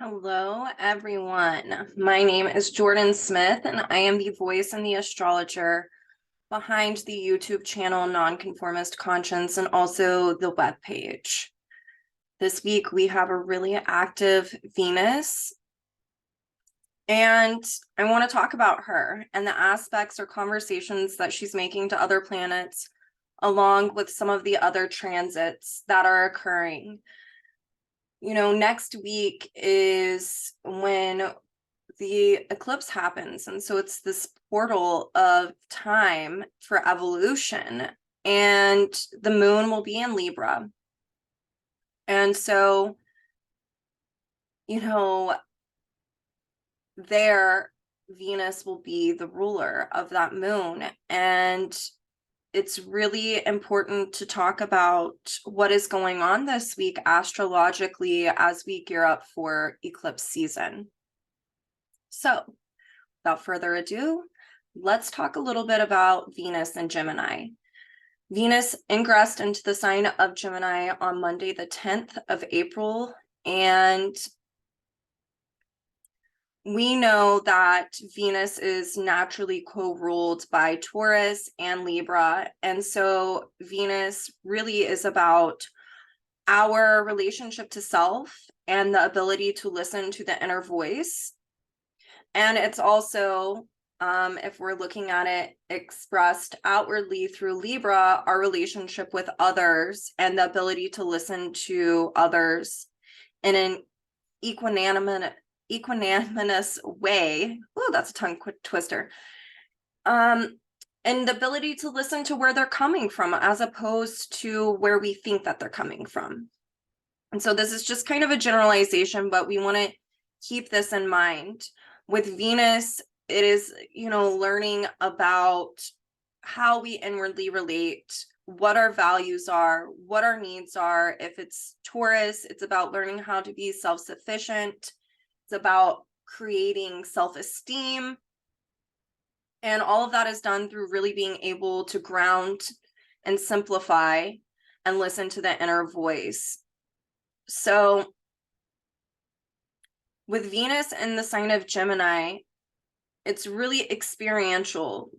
Hello, everyone. My name is Jordyn Smith, and I am the voice and the astrologer behind the YouTube channel Nonconformist Conscience and also the webpage. This week, we have a really active Venus, and I want to talk about her and the aspects or conversations that she's making to other planets, along with some of the other transits that are occurring. Next week is when the eclipse happens. And so it's this portal of time for evolution. And the moon will be in Libra. And so, there Venus will be the ruler of that moon. And it's really important to talk about what is going on this week astrologically as we gear up for eclipse season. So, without further ado, let's talk a little bit about Venus and Gemini. Venus ingressed into the sign of Gemini on Monday, the 10th of April, and we know that Venus is naturally co-ruled by Taurus and Libra. And so Venus really is about our relationship to self and the ability to listen to the inner voice. And it's also, if we're looking at it expressed outwardly through Libra, our relationship with others and the ability to listen to others in an equanimous way. Oh, that's a tongue twister. And the ability to listen to where they're coming from as opposed to where we think that they're coming from. And so this is just kind of a generalization, but we want to keep this in mind. With Venus, it is, learning about how we inwardly relate, what our values are, what our needs are. If it's Taurus, it's about learning how to be self-sufficient. It's about creating self-esteem. And all of that is done through really being able to ground and simplify and listen to the inner voice. So with Venus in the sign of Gemini, it's really experiential.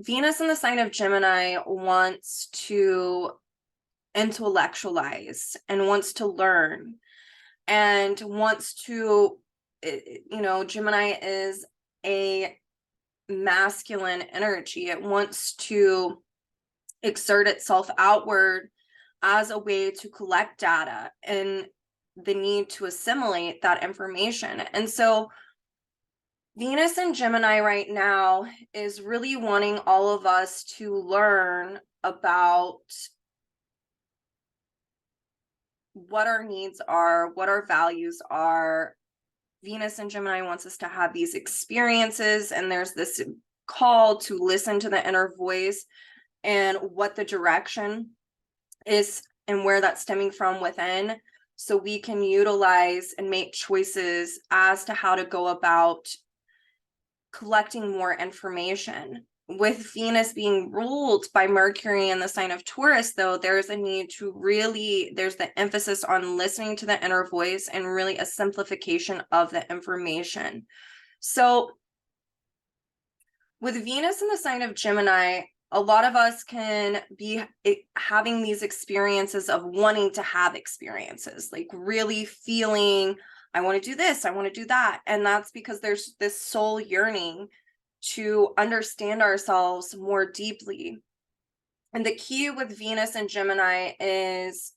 Venus in the sign of Gemini wants to intellectualize and wants to learn and wants to, Gemini is a masculine energy. It wants to exert itself outward as a way to collect data and the need to assimilate that information. And so Venus in Gemini right now is really wanting all of us to learn about what our needs are, what our values are. Venus in Gemini wants us to have these experiences, and there's this call to listen to the inner voice and what the direction is and where that's stemming from within, so we can utilize and make choices as to how to go about collecting more information. With Venus being ruled by Mercury in the sign of Taurus, though, there's a need to there's the emphasis on listening to the inner voice and really a simplification of the information. So with Venus in the sign of Gemini, a lot of us can be having these experiences of wanting to have experiences, like really feeling, I want to do this, I want to do that. And that's because there's this soul yearning to understand ourselves more deeply. And the key with Venus and Gemini is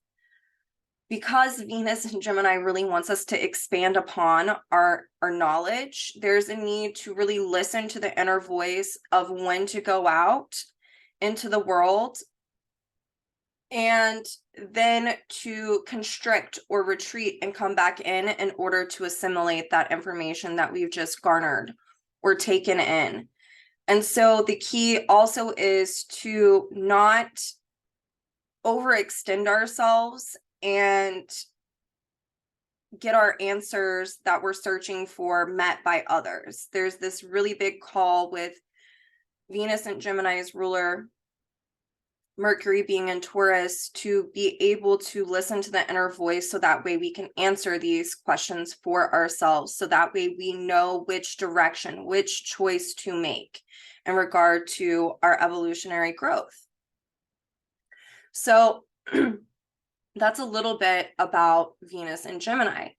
because Venus and Gemini really wants us to expand upon our knowledge, there's a need to really listen to the inner voice of when to go out into the world and then to constrict or retreat and come back in order to assimilate that information that we've just garnered or taken in. And so the key also is to not overextend ourselves and get our answers that we're searching for met by others. There's this really big call with Venus and Gemini's ruler, Mercury being in Taurus, to be able to listen to the inner voice, so that way we can answer these questions for ourselves, so that way we know which direction, which choice to make in regard to our evolutionary growth. So that's a little bit about Venus and Gemini.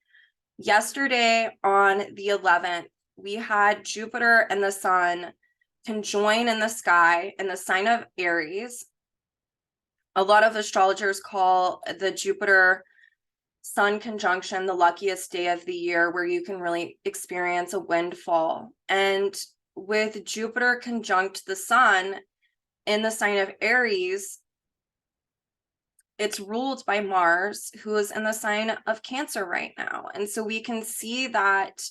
Yesterday on the 11th, we had Jupiter and the Sun conjoin in the sky in the sign of Aries. A lot of astrologers call the Jupiter Sun conjunction the luckiest day of the year, where you can really experience a windfall. And with Jupiter conjunct the Sun in the sign of Aries, it's ruled by Mars, who is in the sign of Cancer right now. And so we can see that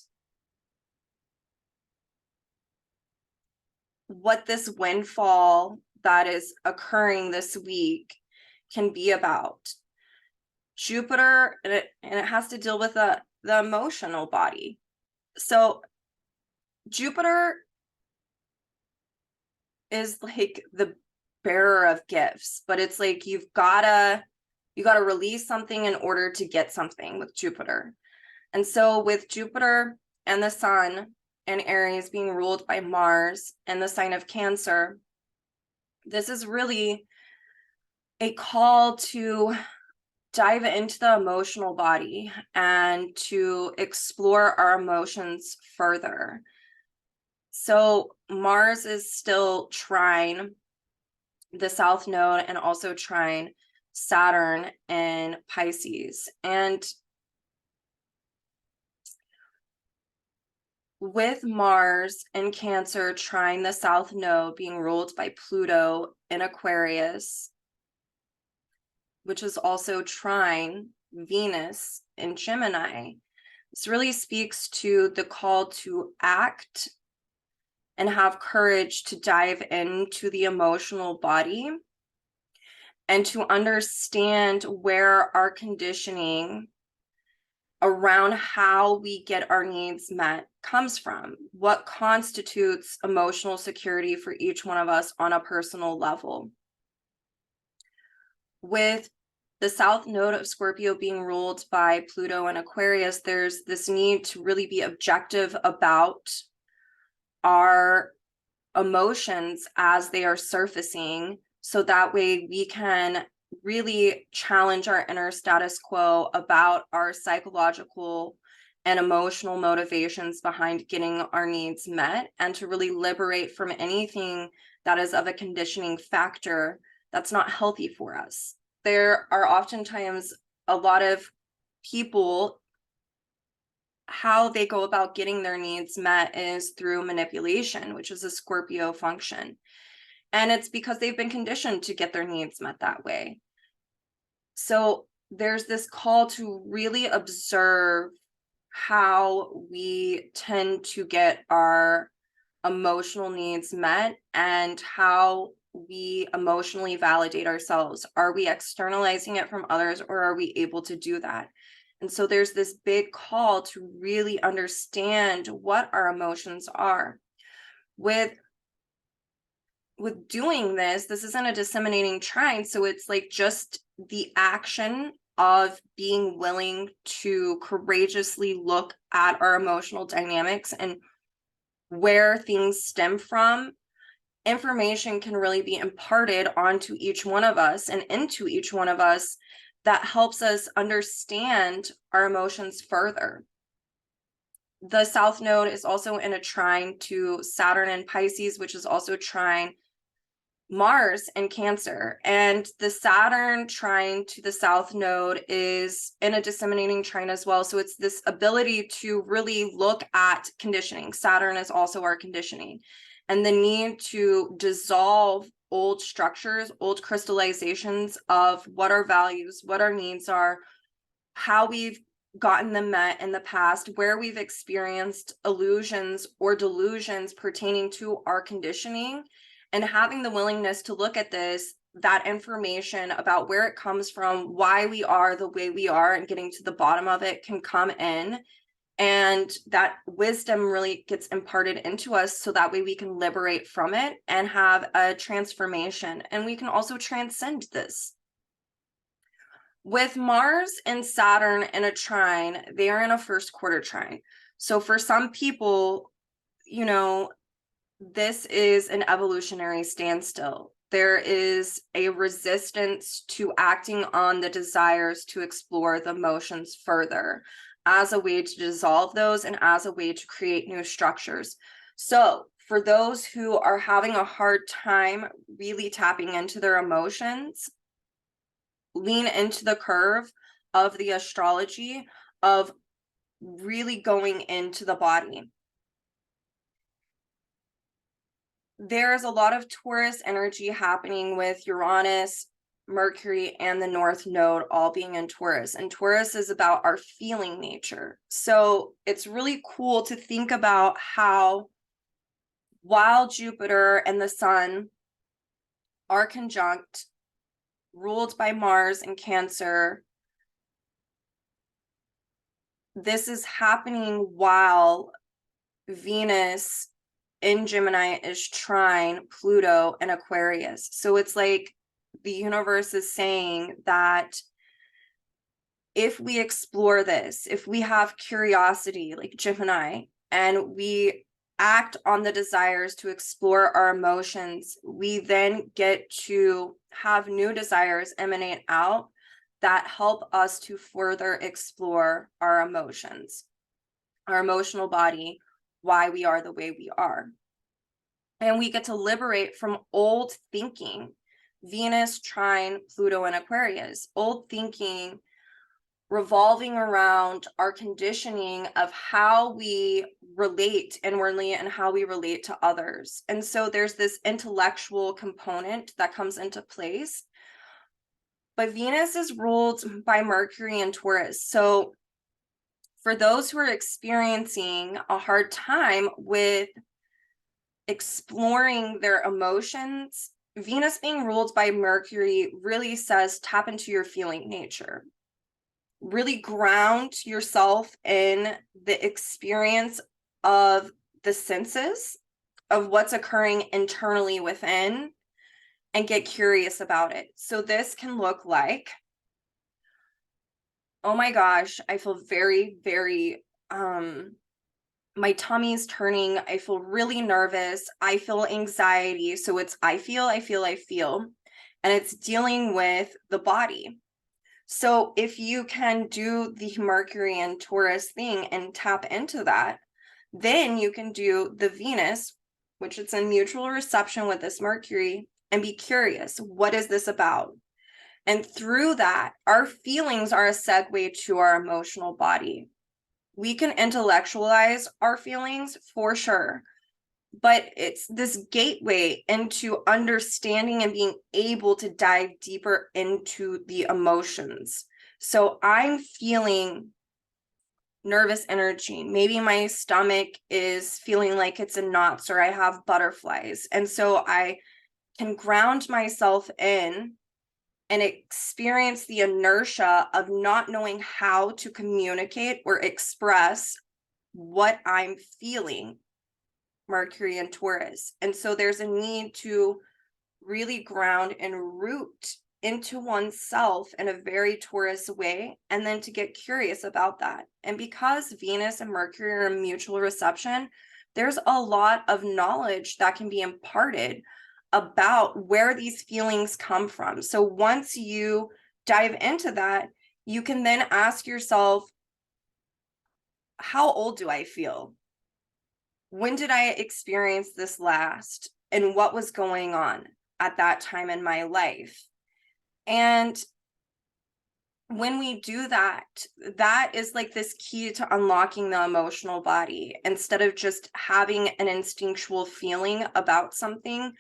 what this windfall that is occurring this week can be about. Jupiter, and it has to deal with the emotional body. So Jupiter is like the bearer of gifts, but it's like you gotta release something in order to get something with Jupiter. And so with Jupiter and the Sun and Aries being ruled by Mars and the sign of Cancer, this is really a call to dive into the emotional body and to explore our emotions further. So Mars is still trine the South Node and also trine Saturn in Pisces. And with Mars in Cancer trine the South Node being ruled by Pluto in Aquarius, which is also trine Venus in Gemini, this really speaks to the call to act and have courage to dive into the emotional body and to understand where our conditioning around how we get our needs met comes from, what constitutes emotional security for each one of us on a personal level. With the South Node of Scorpio being ruled by Pluto and Aquarius, there's this need to really be objective about our emotions as they are surfacing, so that way we can really challenge our inner status quo about our psychological and emotional motivations behind getting our needs met, and to really liberate from anything that is of a conditioning factor that's not healthy for us. There are oftentimes a lot of people, how they go about getting their needs met is through manipulation, which is a Scorpio function. And it's because they've been conditioned to get their needs met that way. So there's this call to really observe how we tend to get our emotional needs met and how we emotionally validate ourselves. Are we externalizing it from others, or are we able to do that? And so there's this big call to really understand what our emotions are. With doing this isn't a disseminating trine, so it's like just the action of being willing to courageously look at our emotional dynamics and where things stem from. Information can really be imparted onto each one of us and into each one of us that helps us understand our emotions further. The South Node is also in a trine to Saturn in Pisces, which is also trine Mars in Cancer. And the Saturn trine to the South Node is in a disseminating trine as well. So it's this ability to really look at conditioning. Saturn is also our conditioning, and the need to dissolve old structures, old crystallizations of what our values, what our needs are, how we've gotten them met in the past, where we've experienced illusions or delusions pertaining to our conditioning, and having the willingness to look at that information about where it comes from, why we are the way we are, and getting to the bottom of it can come in And that wisdom really gets imparted into us so that way we can liberate from it and have a transformation. And we can also transcend this. With Mars and Saturn in a trine, they are in a first quarter trine. So for some people, you know, this is an evolutionary standstill. There is a resistance to acting on the desires to explore the emotions further as a way to dissolve those and as a way to create new structures. So for those who are having a hard time really tapping into their emotions, lean into the curve of the astrology of really going into the body. There's a lot of Taurus energy happening with Uranus, Mercury, and the North Node all being in Taurus. And Taurus is about our feeling nature. So it's really cool to think about how while Jupiter and the Sun are conjunct, ruled by Mars and Cancer, this is happening while Venus in Gemini is trine Pluto and Aquarius. So it's like the universe is saying that if we explore this, if we have curiosity like Gemini, and we act on the desires to explore our emotions, we then get to have new desires emanate out that help us to further explore our emotions, our emotional body, why we are the way we are. And we get to liberate from old thinking. Venus, trine, Pluto, and Aquarius. Old thinking revolving around our conditioning of how we relate inwardly and how we relate to others. And so there's this intellectual component that comes into place. But Venus is ruled by Mercury and Taurus. So for those who are experiencing a hard time with exploring their emotions, Venus being ruled by Mercury really says tap into your feeling nature. Really ground yourself in the experience of the senses of what's occurring internally within and get curious about it. So this can look like, oh my gosh, I feel very, very, my tummy's turning. I feel really nervous. I feel anxiety. So it's, I feel. And it's dealing with the body. So if you can do the Mercury and Taurus thing and tap into that, then you can do the Venus, which it's in mutual reception with this Mercury, and be curious, what is this about? And through that, our feelings are a segue to our emotional body. We can intellectualize our feelings for sure, but it's this gateway into understanding and being able to dive deeper into the emotions. So I'm feeling nervous energy. Maybe my stomach is feeling like it's in knots or I have butterflies. And so I can ground myself in and experience the inertia of not knowing how to communicate or express what I'm feeling, Mercury and Taurus. And so there's a need to really ground and root into oneself in a very Taurus way, and then to get curious about that. And because Venus and Mercury are in mutual reception, there's a lot of knowledge that can be imparted about where these feelings come from. So once you dive into that, you can then ask yourself, how old do I feel? When did I experience this last? And what was going on at that time in my life? And when we do that, that is like this key to unlocking the emotional body. Instead of just having an instinctual feeling about something,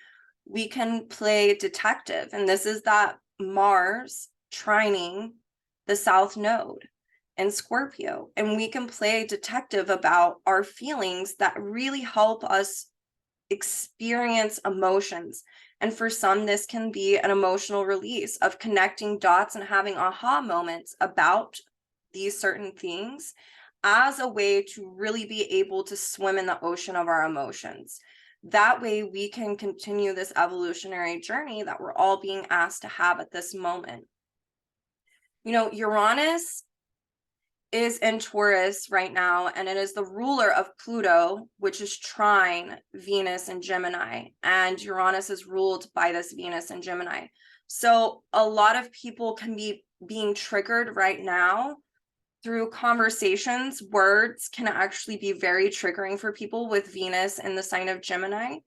we can play detective. And this is that Mars trining the South Node in Scorpio. And we can play detective about our feelings that really help us experience emotions. And for some, this can be an emotional release of connecting dots and having aha moments about these certain things as a way to really be able to swim in the ocean of our emotions. That way we can continue this evolutionary journey that we're all being asked to have at this moment. You know, Uranus is in Taurus right now, and it is the ruler of Pluto, which is trine Venus and Gemini, and Uranus is ruled by this Venus and Gemini. So a lot of people can be being triggered right now through conversations. Words can actually be very triggering for people with Venus in the sign of Gemini,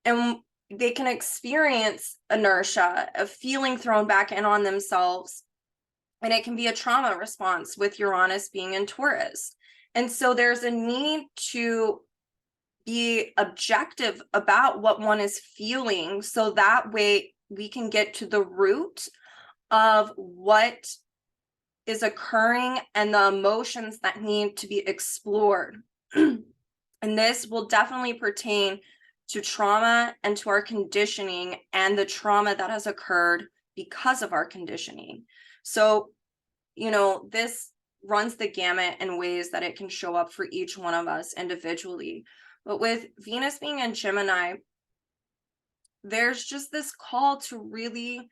and they can experience inertia, of feeling thrown back in on themselves. And it can be a trauma response with Uranus being in Taurus. And so there's a need to be objective about what one is feeling, so that way we can get to the root of what is occurring and the emotions that need to be explored. And this will definitely pertain to trauma and to our conditioning and the trauma that has occurred because of our conditioning. So, you know, this runs the gamut in ways that it can show up for each one of us individually. But with Venus being in Gemini, there's just this call to really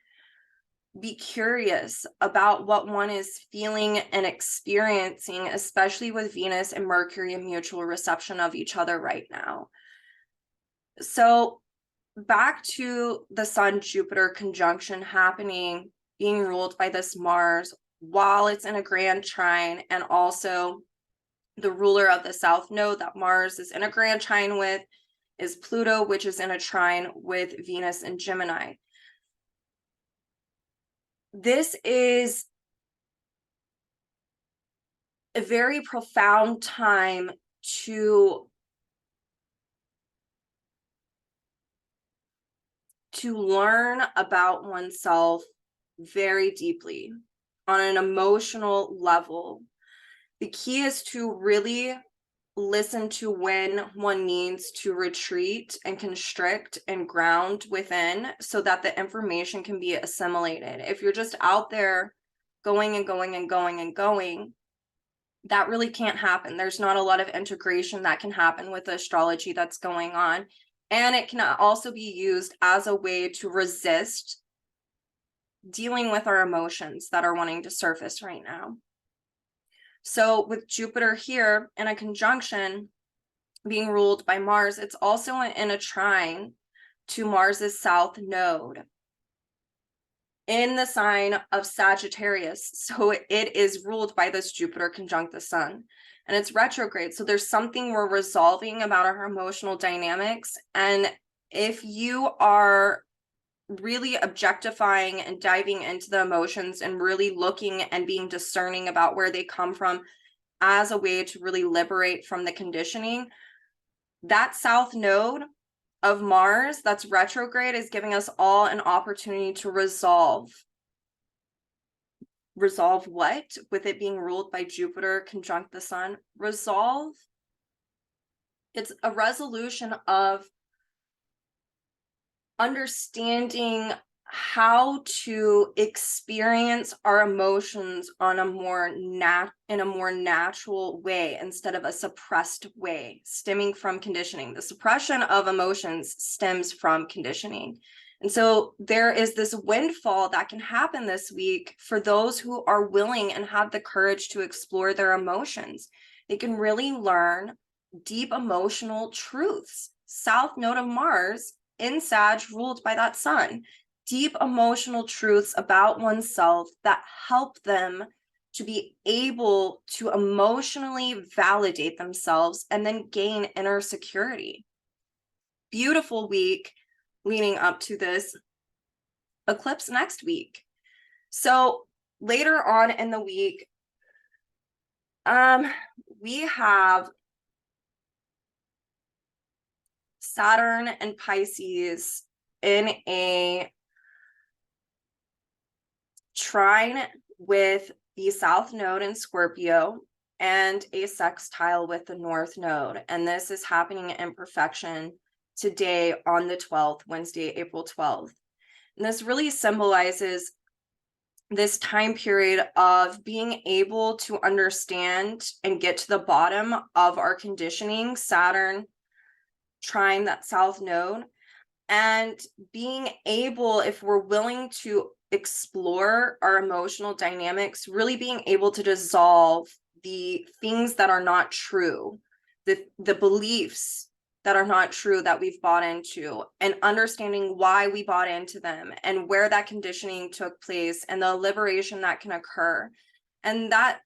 be curious about what one is feeling and experiencing, especially with Venus and Mercury in mutual reception of each other right now. So back to the Sun-Jupiter conjunction happening, being ruled by this Mars while it's in a grand trine, and also the ruler of the South Node that Mars is in a grand trine with is Pluto, which is in a trine with Venus and Gemini. This is a very profound time to learn about oneself very deeply on an emotional level. The key is to really listen to when one needs to retreat and constrict and ground within, so that the information can be assimilated. If you're just out there going and going and going and going, that really can't happen. There's not a lot of integration that can happen with the astrology that's going on. And it can also be used as a way to resist dealing with our emotions that are wanting to surface right now. So with Jupiter here in a conjunction being ruled by Mars, it's also in a trine to Mars's South Node in the sign of Sagittarius. So it is ruled by this Jupiter conjunct the Sun, and it's retrograde. So there's something we're resolving about our emotional dynamics. And if you are really objectifying and diving into the emotions and really looking and being discerning about where they come from as a way to really liberate from the conditioning, that South Node of Mars that's retrograde is giving us all an opportunity to resolve what? With it being ruled by Jupiter conjunct the Sun, resolve. It's a resolution of understanding how to experience our emotions on in a more natural way instead of a suppressed way, stemming from conditioning. The suppression of emotions stems from conditioning. And so there is this windfall that can happen this week for those who are willing and have the courage to explore their emotions. They can really learn deep emotional truths. South Node of Mars in Sag, ruled by that Sun. Deep emotional truths about oneself that help them to be able to emotionally validate themselves and then gain inner security. Beautiful week leading up to this eclipse next week. So later on in the week, we have Saturn and Pisces in a trine with the South Node in Scorpio and a sextile with the North Node. And this is happening in perfection today on the 12th, Wednesday, April 12th. And this really symbolizes this time period of being able to understand and get to the bottom of our conditioning, Saturn trine that south node, and being able, if we're willing to explore our emotional dynamics, really being able to dissolve the things that are not true, the beliefs that are not true that we've bought into, and understanding why we bought into them and where that conditioning took place and the liberation that can occur. And that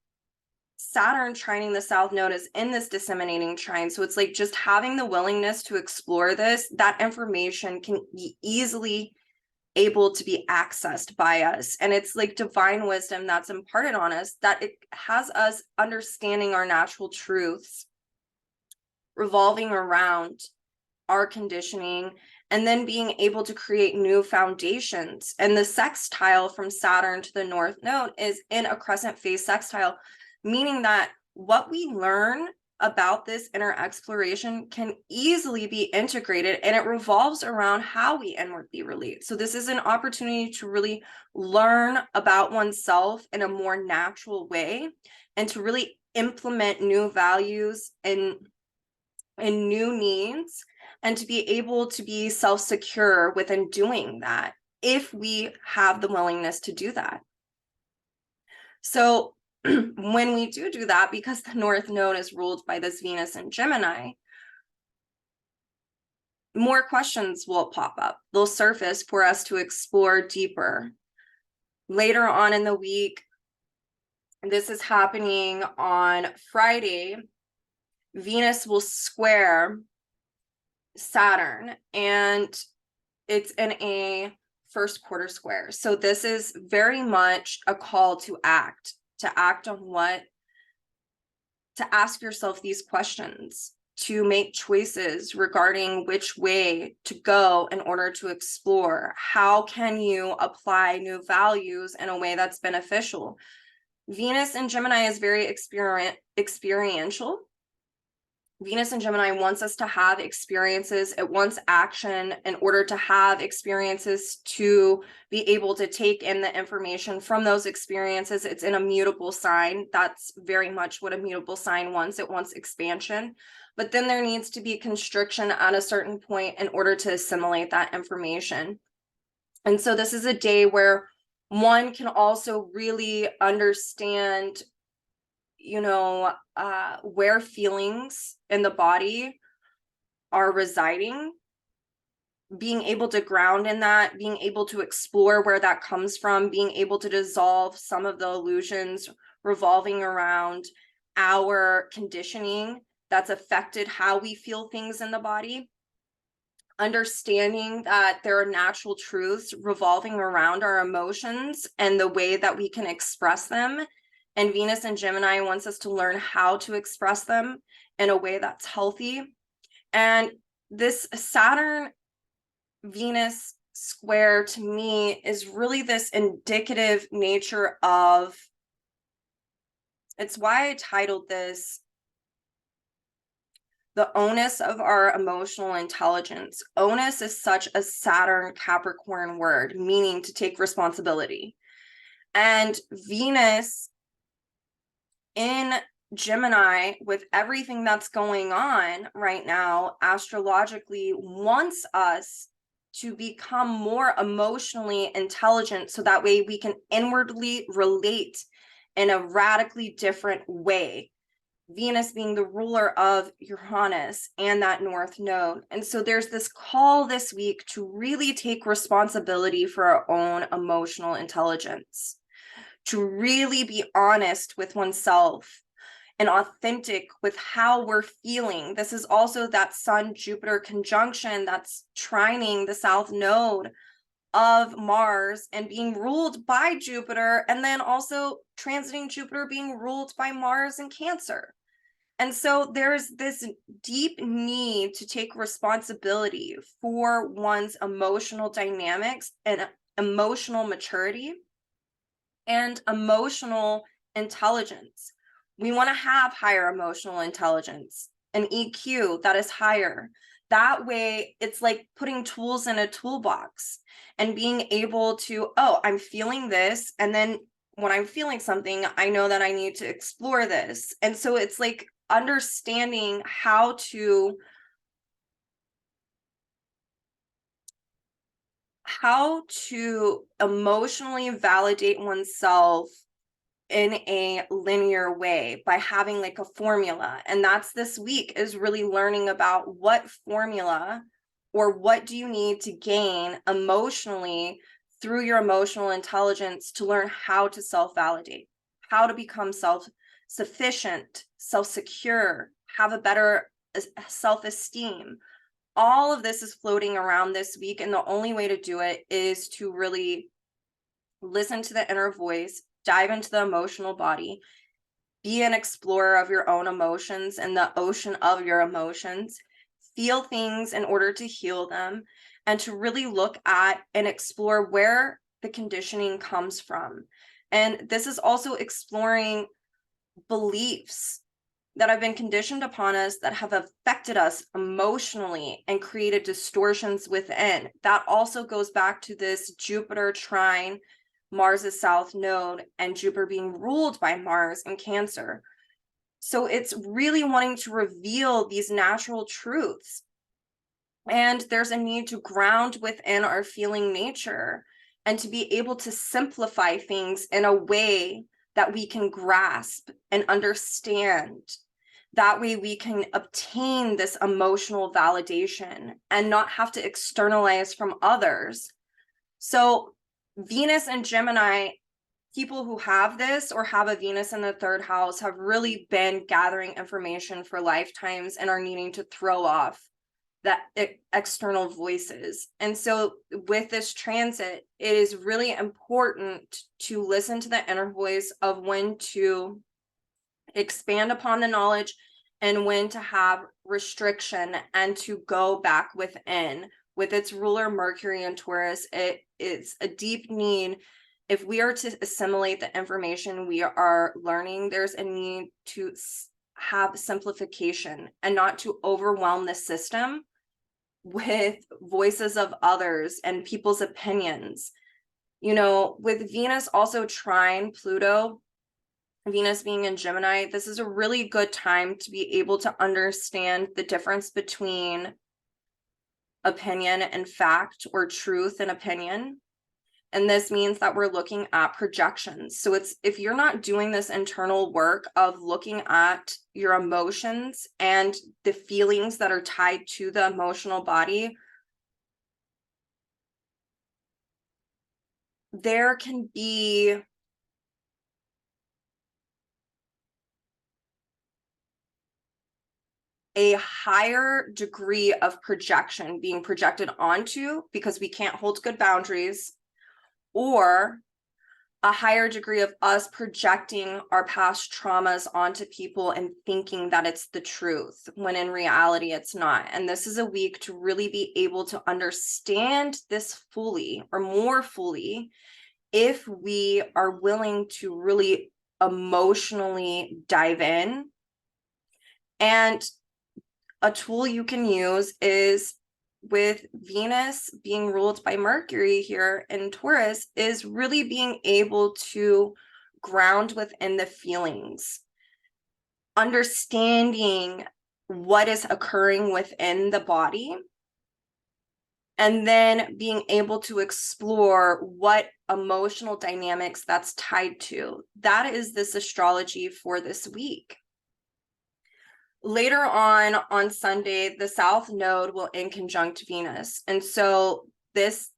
Saturn trining the south node is in this disseminating trine. So it's like just having the willingness to explore this, that information can be easily able to be accessed by us. And it's like divine wisdom that's imparted on us, that it has us understanding our natural truths, revolving around our conditioning, and then being able to create new foundations. And the sextile from Saturn to the north node is in a crescent phase sextile, meaning that what we learn about this inner exploration can easily be integrated, and it revolves around how we inwardly relate. So this is an opportunity to really learn about oneself in a more natural way, and to really implement new values and new needs, and to be able to be self-secure within doing that, if we have the willingness to do that. So when we do that, because the north node is ruled by this Venus in Gemini, more questions will pop up. They'll surface for us to explore deeper. Later on in the week, this is happening on Friday, Venus will square Saturn, and it's in a first quarter square. So this is very much a call to act on what, to ask yourself these questions, to make choices regarding which way to go in order to explore. How can you apply new values in a way that's beneficial? Venus in Gemini is very experiential. Venus in Gemini wants us to have experiences. It wants action in order to have experiences, to be able to take in the information from those experiences. It's in a mutable sign. That's very much what a mutable sign wants. It wants expansion. But then there needs to be constriction at a certain point in order to assimilate that information. And so this is a day where one can also really understand, where feelings in the body are residing, being able to ground in that, being able to explore where that comes from, being able to dissolve some of the illusions revolving around our conditioning that's affected how we feel things in the body, understanding that there are natural truths revolving around our emotions and the way that we can express them. And Venus in Gemini wants us to learn how to express them in a way that's healthy. And this Saturn Venus square to me is really this indicative nature of, it's why I titled this the onus of our emotional intelligence. Onus is such a Saturn Capricorn word, meaning to take responsibility. And Venus in Gemini, with everything that's going on right now, astrologically wants us to become more emotionally intelligent, so that way we can inwardly relate in a radically different way. Venus being the ruler of Uranus and that north node. And so there's this call this week to really take responsibility for our own emotional intelligence, to really be honest with oneself and authentic with how we're feeling. This is also that Sun-Jupiter conjunction that's trining the south node of Mars and being ruled by Jupiter, and then also transiting Jupiter being ruled by Mars in Cancer. And so there's this deep need to take responsibility for one's emotional dynamics and emotional maturity and emotional intelligence. We want to have higher emotional intelligence, an EQ that is higher, That way, it's like putting tools in a toolbox and being able to, oh, I'm feeling this. And then when I'm feeling something, I know that I need to explore this. And so it's like understanding how to emotionally validate oneself in a linear way by having like a formula. And that's this week, is really learning about what formula or what do you need to gain emotionally through your emotional intelligence to learn how to self-validate, how to become self-sufficient, self-secure, have a better self-esteem. All of this is floating around this week, and the only way to do it is to really listen to the inner voice, dive into the emotional body, be an explorer of your own emotions and the ocean of your emotions, feel things in order to heal them, and to really look at and explore where the conditioning comes from. And this is also exploring beliefs that have been conditioned upon us that have affected us emotionally and created distortions within. That also goes back to this Jupiter trine Mars's south node and Jupiter being ruled by Mars in Cancer. So it's really wanting to reveal these natural truths. And there's a need to ground within our feeling nature and to be able to simplify things in a way that we can grasp and understand. That way we can obtain this emotional validation and not have to externalize from others. So Venus and Gemini, people who have this or have a Venus in the third house, have really been gathering information for lifetimes and are needing to throw off that external voices. And so with this transit, it is really important to listen to the inner voice of when to expand upon the knowledge and when to have restriction and to go back within. With its ruler Mercury and Taurus, it is a deep need. If we are to assimilate the information we are learning, there's a need to have simplification and not to overwhelm the system with voices of others and people's opinions. You know, with Venus also trine Pluto, Venus being in Gemini, this is a really good time to be able to understand the difference between opinion and fact, or truth and opinion. And this means that we're looking at projections. So it's, if you're not doing this internal work of looking at your emotions and the feelings that are tied to the emotional body, there can be a higher degree of projection being projected onto because we can't hold good boundaries, or a higher degree of us projecting our past traumas onto people and thinking that it's the truth when in reality it's not. And this is a week to really be able to understand this fully, or more fully, if we are willing to really emotionally dive in. And a tool you can use is, with Venus being ruled by Mercury here in Taurus, is really being able to ground within the feelings, understanding what is occurring within the body, and then being able to explore what emotional dynamics that's tied to. That is this astrology for this week. Later on Sunday, the South Node will inconjunct Venus. And so this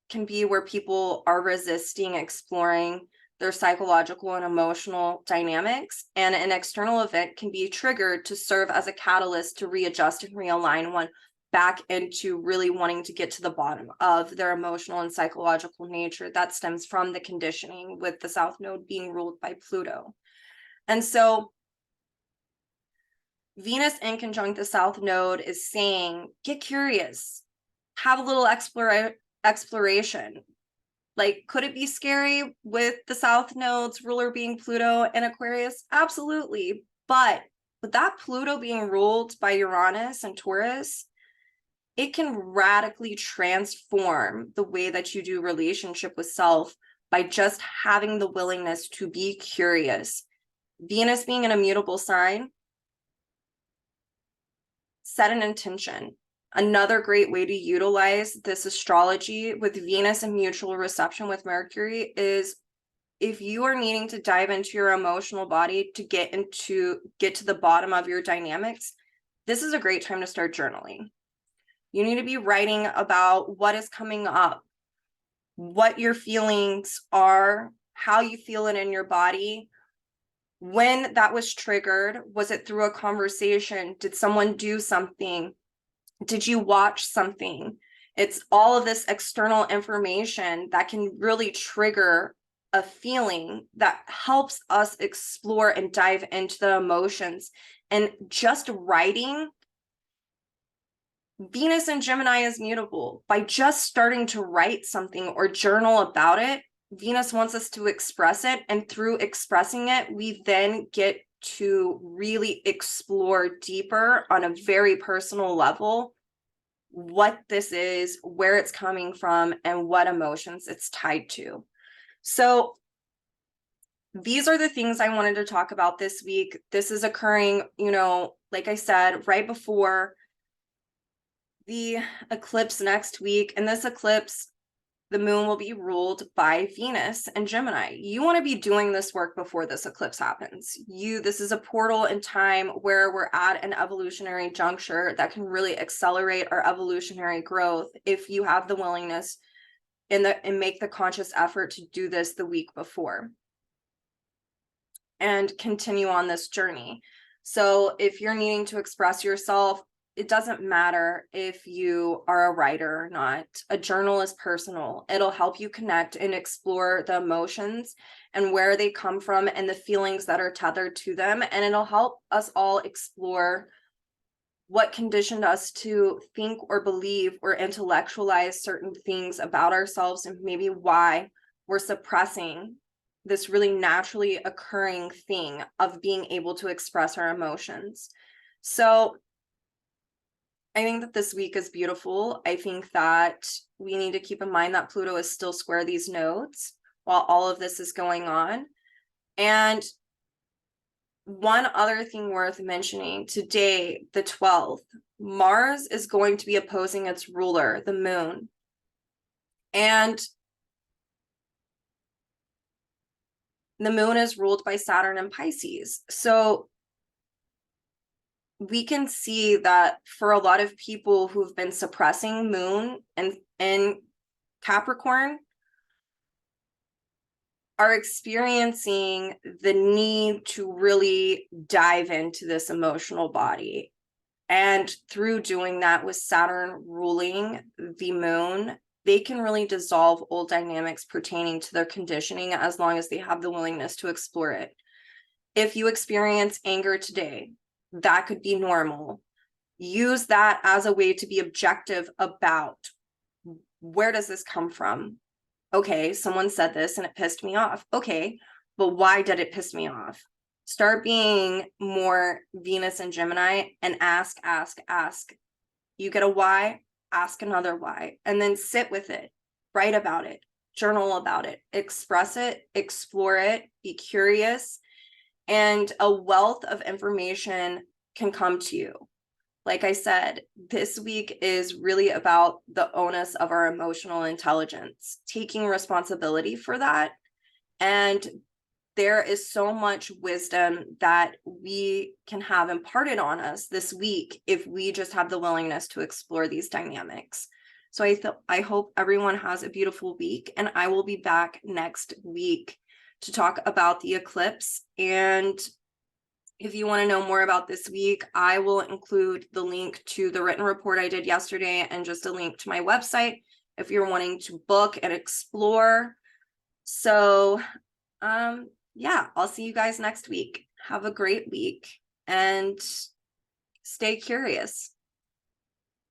can be where people are resisting exploring their psychological and emotional dynamics. And an external event can be triggered to serve as a catalyst to readjust and realign one back into really wanting to get to the bottom of their emotional and psychological nature that stems from the conditioning, with the South Node being ruled by Pluto. And so Venus inconjunct the South Node is saying, get curious, have a little exploration. Like, could it be scary with the South Node's ruler being Pluto and Aquarius? Absolutely. But with that Pluto being ruled by Uranus and Taurus, it can radically transform the way that you do relationship with self by just having the willingness to be curious. Venus being an immutable sign, set an intention. Another great way to utilize this astrology with Venus and mutual reception with Mercury is if you are needing to dive into your emotional body to get to the bottom of your dynamics, this is a great time to start journaling. You need to be writing about what is coming up, what your feelings are, how you feel it in your body, when that was triggered. Was it through a conversation? Did someone do something? Did you watch something? It's all of this external information that can really trigger a feeling that helps us explore and dive into the emotions. And just writing, Venus and Gemini is mutable. By just starting to write something or journal about it, Venus wants us to express it. And through expressing it, we then get to really explore deeper on a very personal level what this is, where it's coming from, and what emotions it's tied to. So these are the things I wanted to talk about this week. This is occurring, like I said, right before the eclipse next week. And this eclipse, the moon will be ruled by Venus and Gemini. You want to be doing this work before this eclipse happens. This is a portal in time where we're at an evolutionary juncture that can really accelerate our evolutionary growth if you have the willingness and make the conscious effort to do this the week before and continue on this journey. So if you're needing to express yourself, it doesn't matter if you are a writer or not. A journal is personal. It'll help you connect and explore the emotions and where they come from and the feelings that are tethered to them. And it'll help us all explore what conditioned us to think or believe or intellectualize certain things about ourselves, and maybe why we're suppressing this really naturally occurring thing of being able to express our emotions. So I think that this week is beautiful. I think that we need to keep in mind that Pluto is still square these nodes while all of this is going on. And one other thing worth mentioning, today, the 12th, Mars is going to be opposing its ruler, the moon. And the moon is ruled by Saturn and Pisces. So we can see that for a lot of people who've been suppressing moon and Capricorn are experiencing the need to really dive into this emotional body. And through doing that with Saturn ruling the moon, they can really dissolve old dynamics pertaining to their conditioning as long as they have the willingness to explore it. If you experience anger today, that could be normal. Use that as a way to be objective about where does this come from? Okay, someone said this and it pissed me off. Okay, but why did it piss me off? Start being more Venus and Gemini and ask. You get a why, ask another why, and then sit with it, write about it, journal about it, express it, explore it, be curious, and a wealth of information can come to you. Like I said, this week is really about the onus of our emotional intelligence, taking responsibility for that. And there is so much wisdom that we can have imparted on us this week if we just have the willingness to explore these dynamics. So I hope everyone has a beautiful week, and I will be back next week to talk about the eclipse. And if you want to know more about this week, I will include the link to the written report I did yesterday and just a link to my website if you're wanting to book and explore. So yeah, I'll see you guys next week. Have a great week and stay curious.